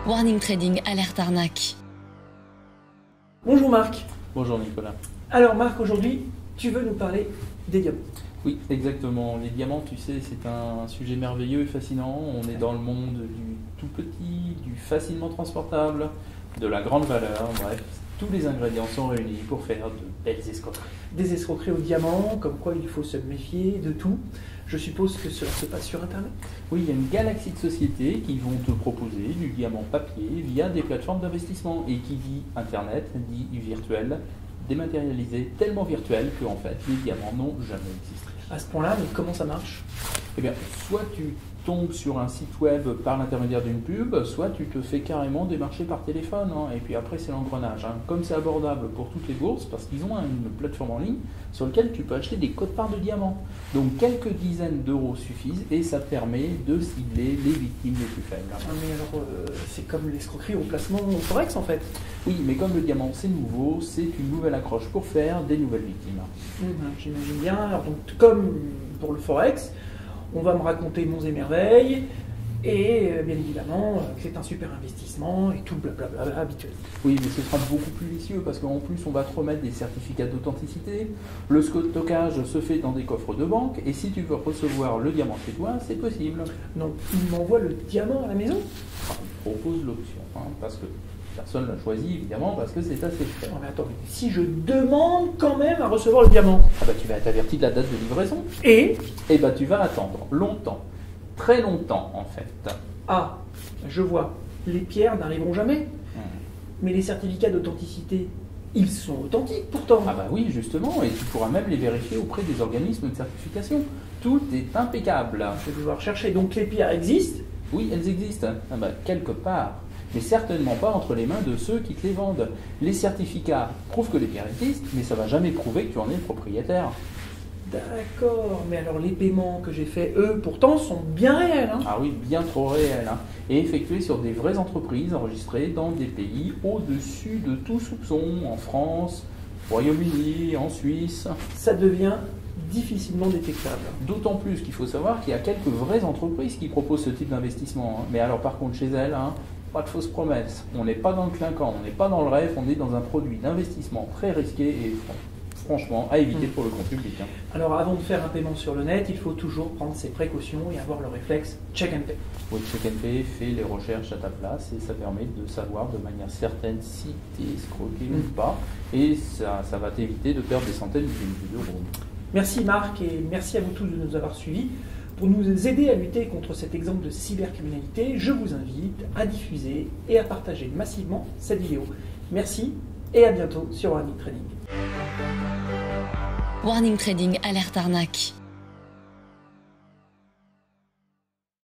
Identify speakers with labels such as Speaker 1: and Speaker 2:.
Speaker 1: Warning Trading, alerte arnaque.
Speaker 2: Bonjour Marc.
Speaker 3: Bonjour Nicolas.
Speaker 2: Alors Marc, aujourd'hui, tu veux nous parler des diamants.
Speaker 3: Oui, exactement. Les diamants, tu sais, c'est un sujet merveilleux et fascinant. On est dans le monde du tout petit, du facilement transportable, de la grande valeur. Bref, tous les ingrédients sont réunis pour faire de belles escroqueries.
Speaker 2: Des escroqueries au diamant, comme quoi il faut se méfier de tout. Je suppose que cela se passe sur Internet.
Speaker 3: Oui, il y a une galaxie de sociétés qui vont te proposer du diamant papier via des plateformes d'investissement. Et qui dit Internet, dit virtuel, dématérialisé, tellement virtuel qu'en fait, les diamants n'ont jamais existé.
Speaker 2: À ce point-là, mais comment ça marche?
Speaker 3: Eh bien, soit tu tombes sur un site web par l'intermédiaire d'une pub, soit tu te fais carrément démarcher par téléphone, hein, et puis après c'est l'engrenage. Hein. Comme c'est abordable pour toutes les bourses, parce qu'ils ont une plateforme en ligne sur laquelle tu peux acheter des quotes-parts de diamants. Donc quelques dizaines d'euros suffisent et ça te permet de cibler les victimes les plus faibles.
Speaker 2: Ah, mais alors, c'est comme l'escroquerie au placement au Forex en fait.
Speaker 3: Oui, mais comme le diamant c'est nouveau, c'est une nouvelle accroche pour faire des nouvelles victimes.
Speaker 2: J'imagine bien. Alors, donc, comme pour le Forex, on va me raconter monts et merveilles, et bien évidemment que c'est un super investissement et tout blablabla habituel.
Speaker 3: Oui, mais ce sera beaucoup plus vicieux parce qu'en plus on va te remettre des certificats d'authenticité, le stockage se fait dans des coffres de banque, et si tu veux recevoir le diamant chez toi, c'est possible.
Speaker 2: Donc il m'envoie le diamant à la maison?
Speaker 3: Enfin, il propose l'option, hein, parce que personne ne l'a choisi évidemment, parce que c'est assez cher.
Speaker 2: Non mais attends, mais si je demande quand même à recevoir le diamant,
Speaker 3: Ah bah tu vas être averti de la date de livraison,
Speaker 2: et
Speaker 3: bah tu vas attendre longtemps, très longtemps en fait.
Speaker 2: ah, je vois, les pierres n'arriveront jamais, mais les certificats d'authenticité, ils sont authentiques pourtant.
Speaker 3: Ah bah oui, justement, et tu pourras même les vérifier auprès des organismes de certification. Tout est impeccable.
Speaker 2: Je vais devoir chercher. Donc les pierres existent?
Speaker 3: Oui, elles existent. Ah bah, quelque part. Mais certainement pas entre les mains de ceux qui te les vendent. Les certificats prouvent que les pierres existent, mais ça ne va jamais prouver que tu en es le propriétaire.
Speaker 2: D'accord, mais alors les paiements que j'ai faits, eux, pourtant, sont bien réels. Hein.
Speaker 3: Ah oui, bien trop réels. Hein. Et effectués sur des vraies entreprises enregistrées dans des pays au-dessus de tout soupçon, en France, au Royaume-Uni, en Suisse.
Speaker 2: Ça devient difficilement détectable.
Speaker 3: D'autant plus qu'il faut savoir qu'il y a quelques vraies entreprises qui proposent ce type d'investissement. Hein. Mais alors par contre, chez elles, hein, pas de fausses promesses. On n'est pas dans le clinquant, on n'est pas dans le rêve, on est dans un produit d'investissement très risqué et franchement à éviter pour le grand public. Hein.
Speaker 2: Alors avant de faire un paiement sur le net, il faut toujours prendre ses précautions et avoir le réflexe check and pay.
Speaker 3: Oui, check and pay fait les recherches à ta place et ça permet de savoir de manière certaine si tu es escroqué ou pas, et ça va t'éviter de perdre des centaines de milliers d'euros.
Speaker 2: Merci Marc, et merci à vous tous de nous avoir suivis. Pour nous aider à lutter contre cet exemple de cybercriminalité, je vous invite à diffuser et à partager massivement cette vidéo. Merci et à bientôt sur Warning Trading.
Speaker 1: Warning Trading, alerte arnaque.